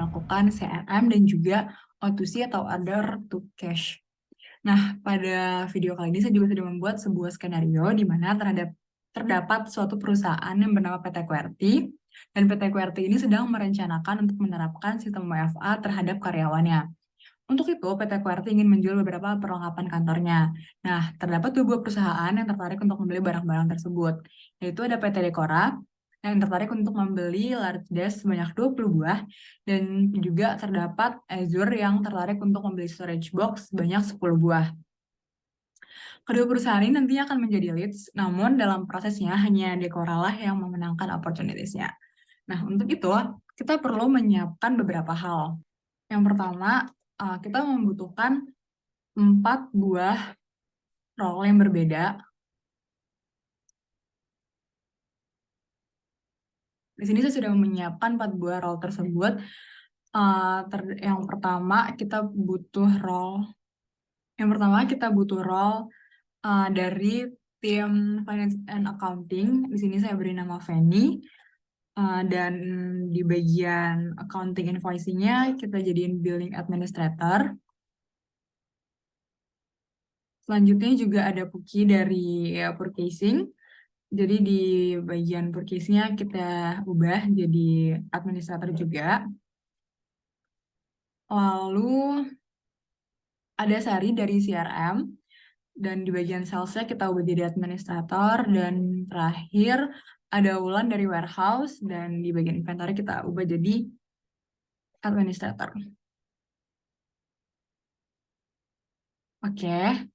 melakukan CRM dan juga O2C atau Order to Cash. Nah, pada video kali ini saya juga sudah membuat sebuah skenario di mana terdapat suatu perusahaan yang bernama PT QWERTY, dan PT QWERTY ini sedang merencanakan untuk menerapkan sistem WFA terhadap karyawannya. Untuk itu, PT QWERTY ingin menjual beberapa perlengkapan kantornya. Nah, terdapat dua buah perusahaan yang tertarik untuk membeli barang-barang tersebut, yaitu ada PT Decora yang tertarik untuk membeli large desk sebanyak 20 buah, dan juga terdapat Azure yang tertarik untuk membeli storage box sebanyak 10 buah. Kedua perusahaan ini nantinya akan menjadi leads, namun dalam prosesnya hanya Decora lah yang memenangkan opportunities-nya. Nah, untuk itu, kita perlu menyiapkan beberapa hal. Yang pertama, kita membutuhkan 4 buah role yang berbeda. Di sini saya sudah menyiapkan 4 buah role tersebut. Yang pertama kita butuh role. Yang pertama kita butuh role dari tim Finance and Accounting. Di sini saya beri nama Fanny. Dan di bagian accounting invoicing-nya kita jadiin billing administrator. Selanjutnya juga ada Puki dari purchasing. Jadi di bagian purchase-nya kita ubah jadi administrator juga. Lalu ada Sari dari CRM. Dan di bagian sales-nya kita ubah jadi administrator. Dan terakhir ada Wulan dari warehouse. Dan di bagian inventory kita ubah jadi administrator. Oke.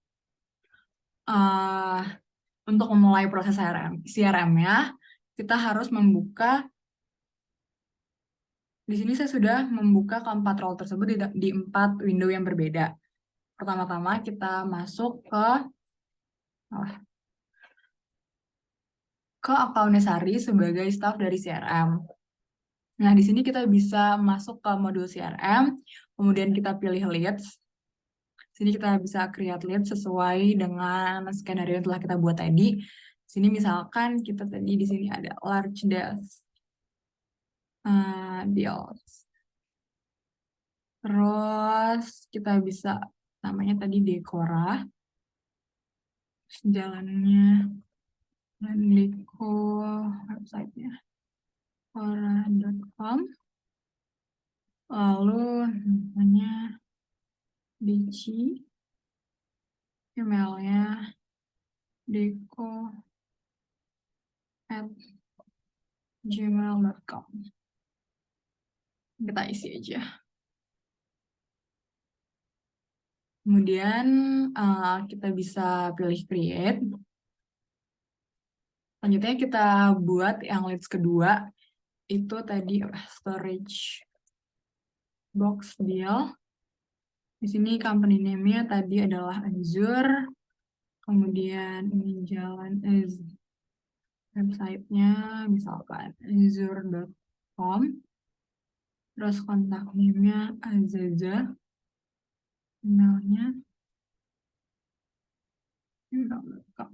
Untuk memulai proses CRM-nya, kita harus membuka. Di sini saya sudah membuka keempat role tersebut di 4 window yang berbeda. Pertama-tama kita masuk ke account Sari sebagai staff dari CRM. Nah, di sini kita bisa masuk ke modul CRM, kemudian kita pilih leads. Di sini kita bisa create leads sesuai dengan skenario yang telah kita buat tadi. Di sini misalkan kita tadi di sini ada large desk deals. Terus kita bisa namanya tadi Decora. Jalannya Deco websitenya Decora.com. Lalu namanya Deci, emailnya deco@gmail.com. Kita isi aja. Kemudian kita bisa pilih create. Selanjutnya kita buat yang leads kedua, itu tadi storage box deal. Di sini company name-nya tadi adalah Azure. Kemudian ini jalan website-nya misalkan azure.com. Terus kontak name-nya Azaza. Emailnya email.com.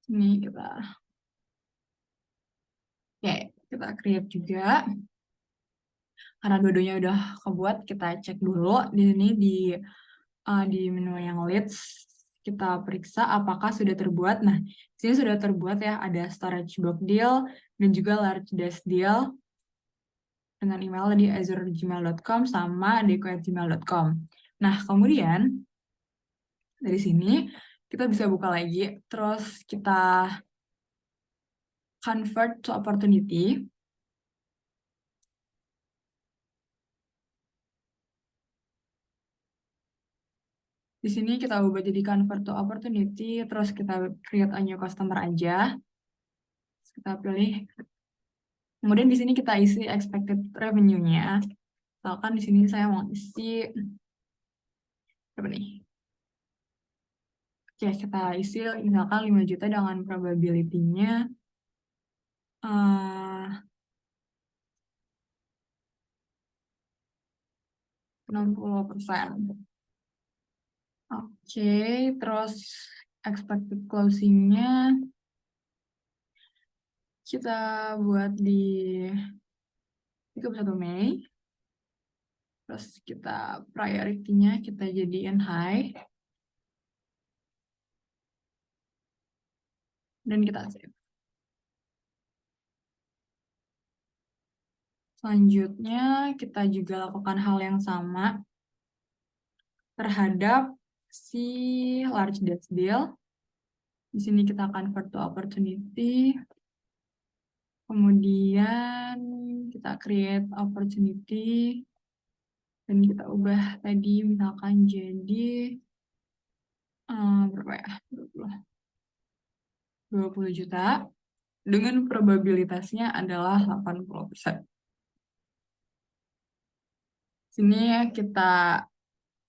Ini kita create juga. Karena dua-duanya udah kebuat, kita cek dulu di sini di menu yang leads. Kita periksa apakah sudah terbuat. Nah, di sini sudah terbuat ya, ada storage box deal dan juga large desk deal dengan email di azure@gmail.com sama deco@gmail.com. Nah, kemudian dari sini kita bisa buka lagi, terus kita convert to opportunity. Di sini kita ubah jadi convert to opportunity, terus kita create a new customer aja. Terus kita pilih. Kemudian di sini kita isi expected revenue-nya. Misalkan di sini saya mau isi apa nih? Oke, kita isi misalkan 5 juta dengan probability-nya 60%. Oke, terus expected closing-nya kita buat di 31 Mei. Terus kita priority-nya kita jadiin high. Dan kita save. Selanjutnya kita juga lakukan hal yang sama terhadap si large desk deal. Di sini kita convert to opportunity. Kemudian kita create opportunity. Dan kita ubah tadi misalkan jadi berapa ya? 20 juta. Dengan probabilitasnya adalah 80%. Sini kita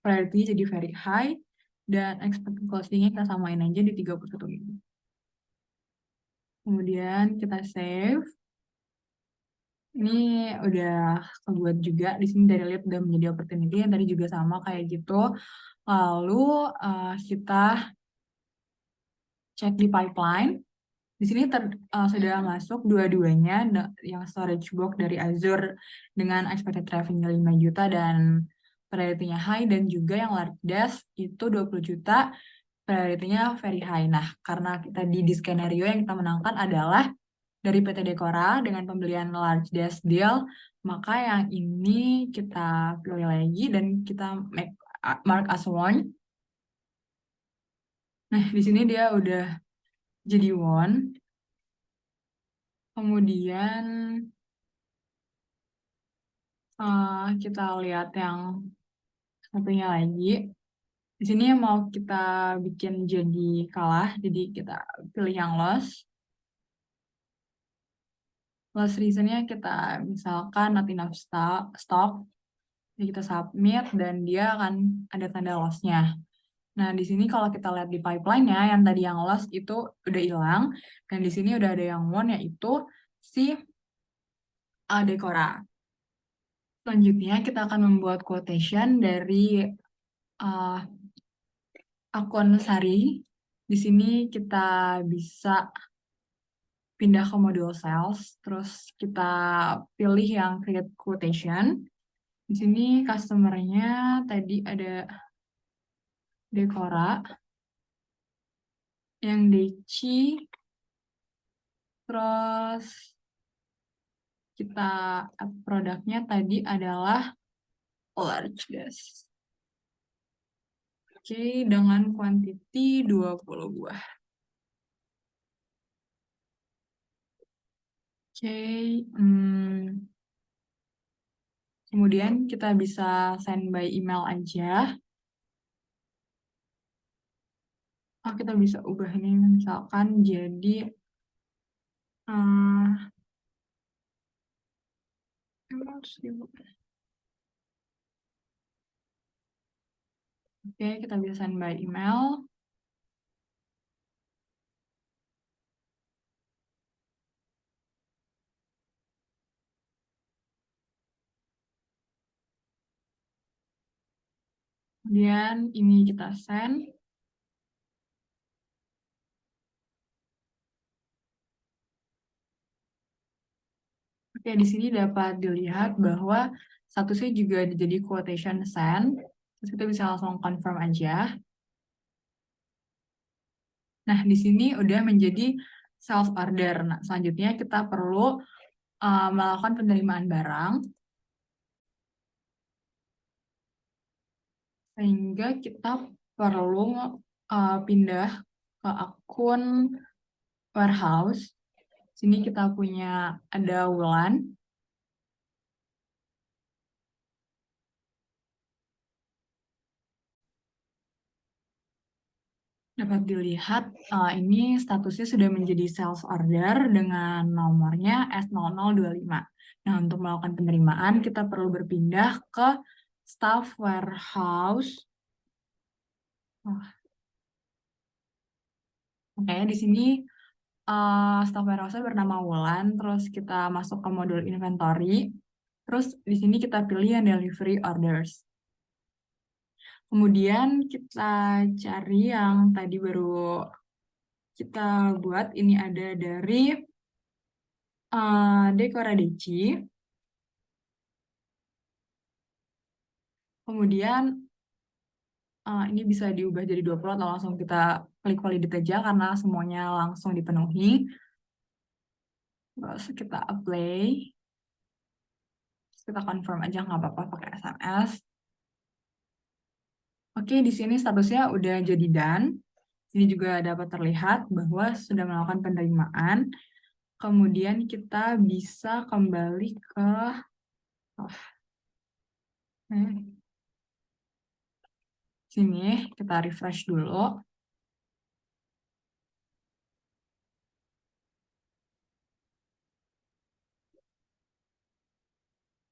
priority jadi very high. Dan expected closing-nya kita samain aja di 31 minggu. Kemudian kita save. Ini udah kebuat juga. Di sini dari lead udah menjadi opportunity. Yang tadi juga sama kayak gitu. Lalu kita cek di pipeline. Di sini sudah masuk dua-duanya yang storage box dari Azure dengan expected revenue 5 juta dan priority-nya high, dan juga yang large desk itu 20 juta, priority-nya very high. Nah, karena kita di skenario yang kita menangkan adalah dari PT Dekora dengan pembelian large desk deal, maka yang ini kita pilih lagi dan kita mark as won. Nah, di sini dia udah jadi won. Kemudian kita lihat yang satunya lagi. Di sini mau kita bikin jadi kalah, jadi kita pilih yang loss. Loss reasonnya kita misalkan not enough stock. Jadi kita submit dan dia akan ada tanda loss-nya. Nah, di sini kalau kita lihat di pipeline-nya, yang tadi yang loss itu udah hilang, dan di sini udah ada yang won, yaitu si Dekora. Selanjutnya kita akan membuat quotation dari akun Sari. Di sini kita bisa pindah ke module sales, terus kita pilih yang create quotation. Di sini customer-nya tadi ada Dekora, yang Deci, terus kita produknya tadi adalah large desk. Oke, dengan quantity 20 buah. Oke, kemudian kita bisa send by email aja. Kita bisa ubah ini misalkan jadi Oke, kita bisa send by email. Kemudian ini kita send. Oke, di sini dapat dilihat bahwa statusnya juga jadi quotation send. Terus kita bisa langsung confirm aja. Nah, di sini udah menjadi sales order. Nah, selanjutnya kita perlu melakukan penerimaan barang. Sehingga kita perlu pindah ke akun warehouse. Sini kita punya ada Wulan. Dapat dilihat ini statusnya sudah menjadi sales order dengan nomornya S0025. Nah, untuk melakukan penerimaan kita perlu berpindah ke staff warehouse. Oke, di sini staff warehouse bernama Wulan, terus kita masuk ke modul inventory. Terus di sini kita pilih yang delivery orders. Kemudian kita cari yang tadi baru kita buat, ini ada dari Dekora Deci. Kemudian ini bisa diubah jadi 20 atau langsung kita klik validate aja karena semuanya langsung dipenuhi. Terus kita apply. Terus kita confirm aja nggak apa-apa pakai SMS. Oke, di sini statusnya udah jadi done. Ini juga dapat terlihat bahwa sudah melakukan penerimaan. Kemudian kita bisa kembali ke sini, kita refresh dulu.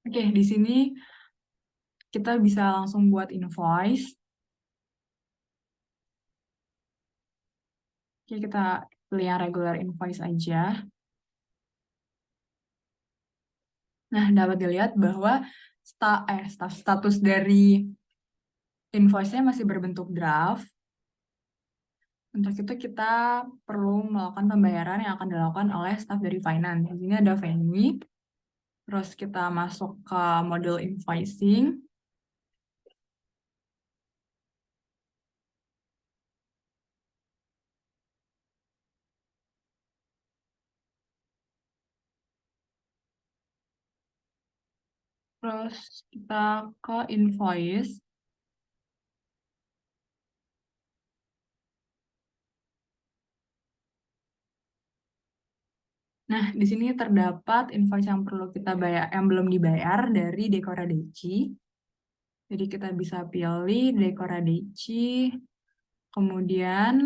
Oke, di sini kita bisa langsung buat invoice. Oke, kita pilih yang regular invoice aja. Nah, dapat dilihat bahwa status dari invoice-nya masih berbentuk draft. Untuk itu kita perlu melakukan pembayaran yang akan dilakukan oleh staf dari finance. Di sini ada Venue. Terus kita masuk ke model invoicing. Terus kita ke invoice. Nah, di sini terdapat invoice yang perlu kita bayar, yang belum dibayar dari Decoradeci. Jadi kita bisa pilih Decoradeci. Kemudian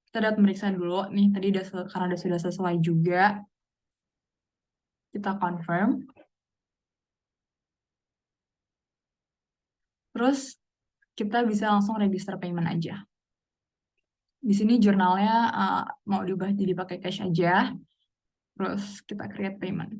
kita dapat meriksa dulu nih, tadi karena sudah sesuai juga. Kita confirm. Terus kita bisa langsung register payment aja. Di sini jurnalnya mau diubah jadi pakai cash aja. Terus kita create payment.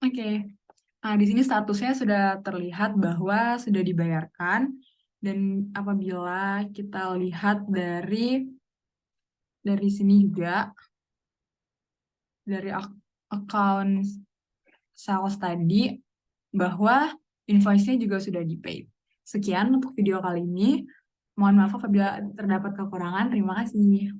Oke. Nah, di sini statusnya sudah terlihat bahwa sudah dibayarkan. Dan apabila kita lihat dari sini juga, dari account sales tadi, bahwa invoice-nya juga sudah di-pay. Sekian untuk video kali ini. Mohon maaf apabila terdapat kekurangan. Terima kasih.